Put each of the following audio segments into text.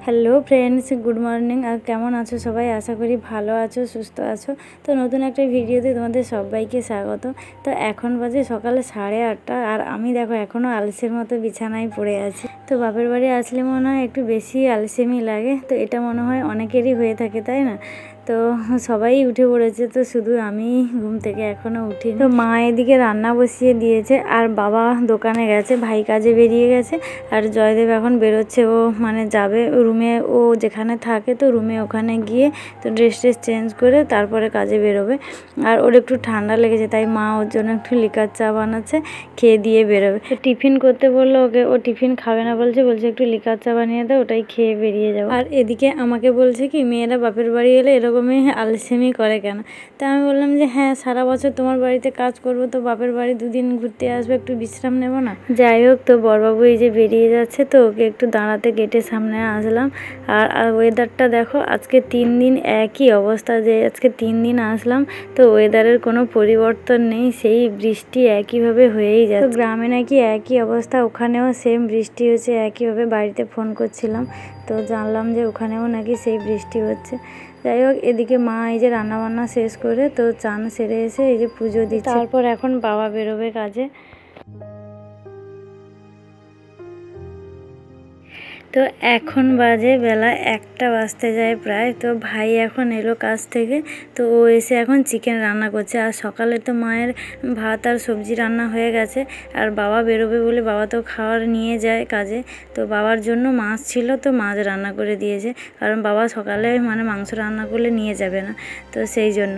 Hello friends, good morning. আর কেমন আছো সবাই? আশা করি ভালো আছো, সুস্থ আছো। তো নতুন একটা ভিডিওতে তোমাদের সবাইকে স্বাগত। তো এখন বাজে সকালে 8:30, আর আমি দেখো এখনও আলসের মতো বিছানায় পড়ে আছি। তো বাপের বাড়ি আসলে মনে হয় একটু বেশি আলসেমি লাগে, তো এটা মনে হয় অনেকেরই হয়ে থাকে, তাই না? তো সবাই উঠে পড়েছে, তো শুধু আমি ঘুম থেকে এখনও উঠি। তো মা এদিকে রান্না বসিয়ে দিয়েছে, আর বাবা দোকানে গেছে, ভাই কাজে বেরিয়ে গেছে, আর জয়দেব এখন বেরোচ্ছে। ও মানে যাবে রুমে, ও যেখানে থাকে তো রুমে, ওখানে গিয়ে তো ড্রেস চেঞ্জ করে তারপরে কাজে বেরোবে। আর ওর একটু ঠান্ডা লেগেছে, তাই মা ওর জন্য একটু লিকার চা বানাচ্ছে, খেয়ে দিয়ে বেরোবে। তো টিফিন করতে বললো ওকে, ও টিফিন খাবে না, বলছে একটু লিকার চা বানিয়ে দাও, ওটাই খেয়ে বেরিয়ে যাও। আর এদিকে আমাকে বলছে কি, মেয়েরা বাপের বাড়ি এলে এরকমই আলসেমি করে কেন? তা আমি বললাম যে হ্যাঁ, সারা বছর তোমার বাড়িতে কাজ করব, তো বাপের বাড়ি দুদিন ঘুরতে আসবে, একটু বিশ্রাম নেব না? যাই হোক, তো বড়বাবু এই যে বেরিয়ে যাচ্ছে, তো ওকে একটু দাঁড়াতে গেটের সামনে আসলাম। আর ওয়েদারটা দেখো, আজকে 3 দিন একই অবস্থা, যে আজকে 3 দিন আসলাম তো ওয়েদারের কোনো পরিবর্তন নেই, সেই বৃষ্টি একইভাবে হয়েই যায়। তো গ্রামে নাকি একই অবস্থা, ওখানেও সেম বৃষ্টি হচ্ছে একইভাবে। বাড়িতে ফোন করছিলাম, তো জানলাম যে ওখানেও নাকি সেই বৃষ্টি হচ্ছে। যাই হোক, এদিকে মা এই যে রান্নাবান্না শেষ করে তো চান সেরে এসে এই যে পুজো দিচ্ছে, তারপর এখন বাবা বেরোবে কাজে। তো এখন বাজে বেলা 1টা বাজতে যায় প্রায়। তো ভাই এখন এলো কাজ থেকে, তো ও এসে এখন চিকেন রান্না করছে। আর সকালে তো মায়ের ভাত আর সবজি রান্না হয়ে গেছে, আর বাবা বেরোবে বলে বাবা তো খাবার নিয়ে যায় কাজে, তো বাবার জন্য মাছ ছিল, তো মাছ রান্না করে দিয়েছে, কারণ বাবা সকালে মানে মাংস রান্না করলে নিয়ে যাবে না, তো সেই জন্য।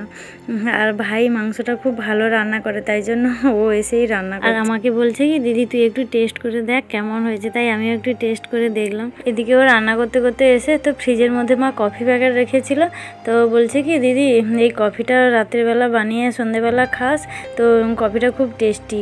আর ভাই মাংসটা খুব ভালো রান্না করে, তাই জন্য ও এসেই রান্না করে। আর আমাকে বলছে কি, দিদি তুই একটু টেস্ট করে দেখ কেমন হয়েছে, তাই আমিও একটু টেস্ট করে দেখলাম। এদিকেও রান্না করতে করতে এসে তো ফ্রিজের মধ্যে মা কফি প্যাকেট রেখেছিল, তো বলছে কি, দিদি এই কফিটা রাতের বেলা বানিয়ে সন্ধ্যেবেলা খাস, তো কফিটা খুব টেস্টি,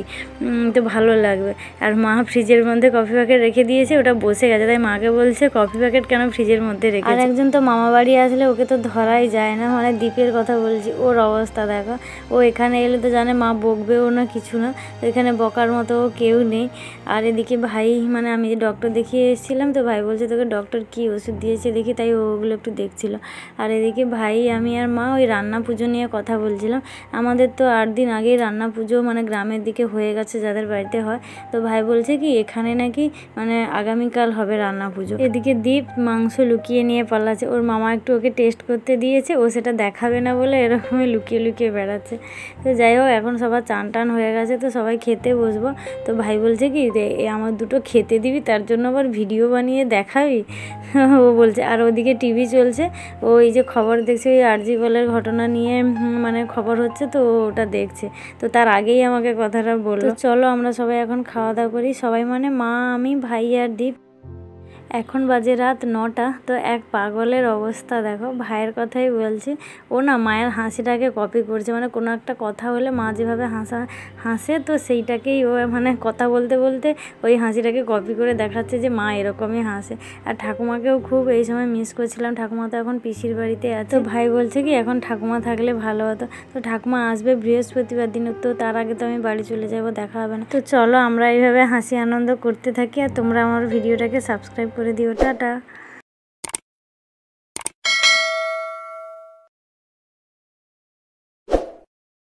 তো ভালো লাগবে। আর মা ফ্রিজের মধ্যে কফি প্যাকেট রেখে দিয়েছে, ওটা বসে গেছে, তাই মাকে বলছে কফি প্যাকেট কেন ফ্রিজের মধ্যে রেখে। আর একজন তো মামা বাড়ি আসলে ওকে তো ধরাই যায় না, মানে দ্বীপের কথা বলছি, ওর অবস্থা দেখো। ও এখানে এলে তো জানে মা বকবেও না, কিছু না, তো এখানে বকার মতো কেউ নেই। আর এদিকে ভাই, মানে আমি যে ডক্টর দেখিয়ে এসেছিলাম, তো ভাই বলছে তোকে ডক্টর কি ওষুধ দিয়েছে দেখি, তাই ওগুলো একটু দেখছিল। আর এদিকে ভাই, আমি আর মা ওই রান্না পুজো নিয়ে কথা বলছিলাম। আমাদের তো 8 দিন আগেই রান্না পুজো মানে গ্রামের দিকে হয়ে গেছে, যাদের বাড়িতে হয়। তো ভাই বলছে কি, এখানে নাকি মানে আগামীকাল হবে রান্না পুজো। এদিকে দীপ মাংস লুকিয়ে নিয়ে পালাচ্ছে, ওর মামা একটু ওকে টেস্ট করতে দিয়েছে, ও সেটা দেখাবে না বলে এরকমই লুকিয়ে লুকিয়ে বেড়াচ্ছে। তো যাই হোক, এখন সবার চান টান হয়ে গেছে, তো সবাই খেতে বসবো। তো ভাই বলছে কি, আমার দুটো খেতে দিবি, তার জন্য আবার ভিডিও বানিয়ে দেখাবি? ও বলছে। আর ওদিকে টিভি চলছে, ও এই যে খবর দেখছে, ওই আরজি কলের ঘটনা নিয়ে মানে খবর হচ্ছে, তো ওটা দেখছে। তো তার আগেই আমাকে কথাটা বললো। চলো আমরা সবাই এখন খাওয়া দাওয়া করি, সবাই মানে মা, আমি, ভাই আর দীপ। এখন বাজে রাত 9টা। তো এক পাগলের অবস্থা দেখো, ভাইয়ের কথাই বলছি, ও না মায়ের হাসিটাকে কপি করছে, মানে কোনো একটা কথা হলে মা যেভাবে হাসে, তো সেইটাকেই ও মানে কথা বলতে বলতে ওই হাসিটাকে কপি করে দেখাচ্ছে যে মা এরকমই হাসে। আর ঠাকুমাকেও খুব এই সময় মিস করছিলাম, ঠাকুমা তো এখন পিসির বাড়িতে আছে। তো ভাই বলছে কি, এখন ঠাকুমা থাকলে ভালো হতো, তো ঠাকুমা আসবে বৃহস্পতিবার দিন, তো তার আগে তো আমি বাড়ি চলে যাবো, দেখা হবে না। তো চলো আমরা এইভাবে হাসি আনন্দ করতে থাকি, আর তোমরা আমার ভিডিওটাকে সাবস্ক্রাইব করে দিও। টাটা।